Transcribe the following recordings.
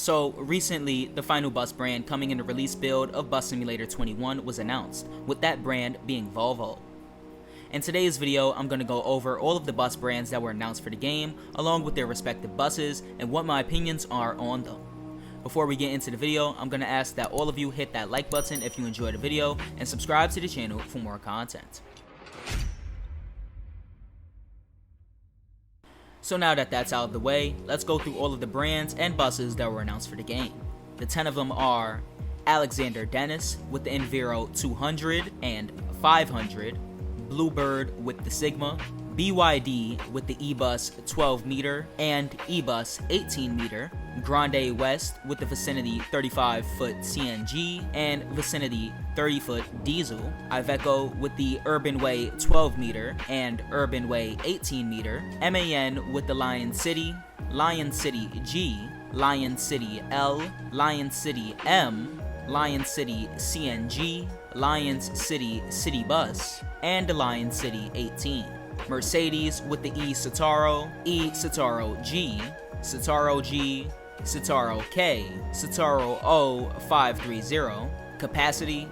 So recently, the final bus brand coming in the release build of Bus Simulator 21 was announced, with that brand being Volvo. In today's video, I'm going to go over all of the bus brands that were announced for the game, along with their respective buses, and what my opinions are on them. Before we get into the video, I'm going to ask that all of you hit that like button if you enjoyed the video, and subscribe to the channel for more content. So now that that's out of the way, let's go through all of the brands and buses that were announced for the game. The 10 of them are Alexander Dennis with the Enviro 200 and 500, Bluebird with the Sigma, BYD with the eBus 12 meter and eBus 18 meter, Grande West with the Vicinity 35-foot CNG and Vicinity 30-foot diesel, Iveco with the Urban Way 12 meter and Urban Way 18 meter, MAN with the Lion City, Lion City G, Lion City L, Lion City M, Lion City CNG, Lions City City Bus, and the Lion City 18. Mercedes with the E-Citaro, E-Citaro G, Citaro G, Citaro K, Citaro O 530, Capacity,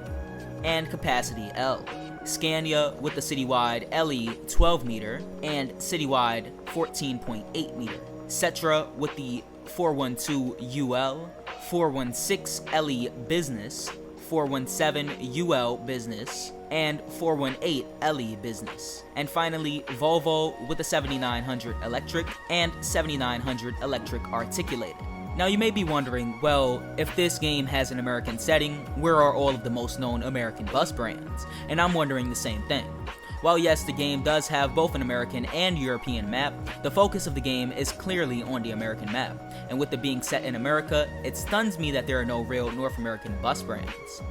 and Capacity L. Scania with the Citywide LE 12 meter and Citywide 14.8 meter. Cetra with the 412 UL, 416 LE Business, 417 UL Business, and 418 LE Business. And finally, Volvo with the 7900 Electric and 7900 Electric Articulated. Now you may be wondering, well, if this game has an American setting, where are all of the most known American bus brands? And I'm wondering the same thing. While yes, the game does have both an American and European map, the focus of the game is clearly on the American map, and with it being set in America, it stuns me that there are no real North American bus brands.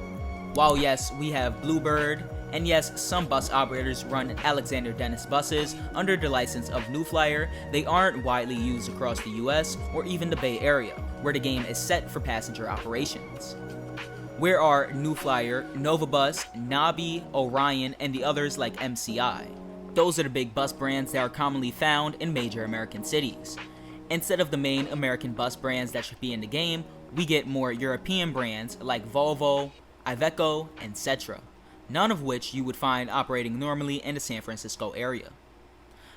While yes, we have Bluebird, and yes, some bus operators run Alexander Dennis buses under the license of New Flyer, they aren't widely used across the US or even the Bay Area, where the game is set for passenger operations. Where are New Flyer, Novabus, Nabi, Orion, and the others like MCI? Those are the big bus brands that are commonly found in major American cities. Instead of the main American bus brands that should be in the game, we get more European brands like Volvo, Iveco, and Cetra, none of which you would find operating normally in the San Francisco area.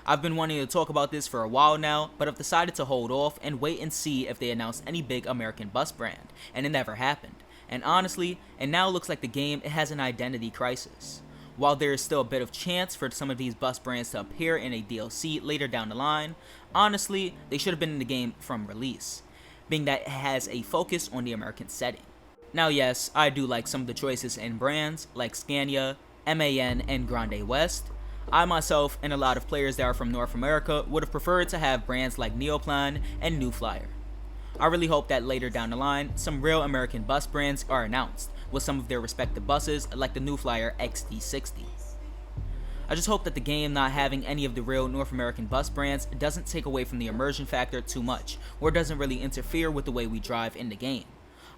I've been wanting to talk about this for a while now, but I've decided to hold off and wait and see if they announce any big American bus brand, and it never happened. And honestly, it now looks like the game has an identity crisis. While there is still a bit of chance for some of these bus brands to appear in a DLC later down the line, honestly, they should have been in the game from release, being that it has a focus on the American setting. Now yes, I do like some of the choices in brands like Scania, MAN, and Grande West. I myself and a lot of players that are from North America would have preferred to have brands like Neoplan and New Flyer. I really hope that later down the line, some real American bus brands are announced with some of their respective buses like the New Flyer XD60. I just hope that the game not having any of the real North American bus brands doesn't take away from the immersion factor too much, or doesn't really interfere with the way we drive in the game.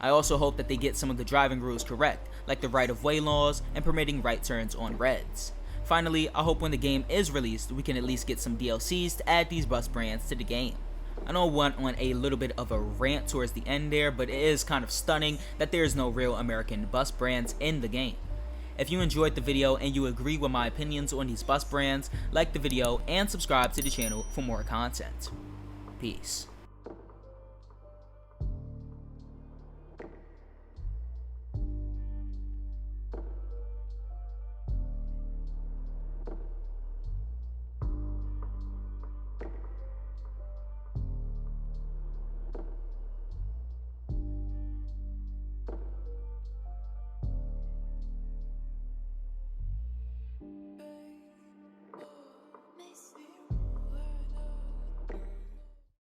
I also hope that they get some of the driving rules correct, like the right-of-way laws and permitting right turns on reds. Finally, I hope when the game is released, we can at least get some DLCs to add these bus brands to the game. I know I went on a little bit of a rant towards the end there, but it is kind of stunning that there is no real American bus brands in the game. If you enjoyed the video and you agree with my opinions on these bus brands, like the video and subscribe to the channel for more content. Peace.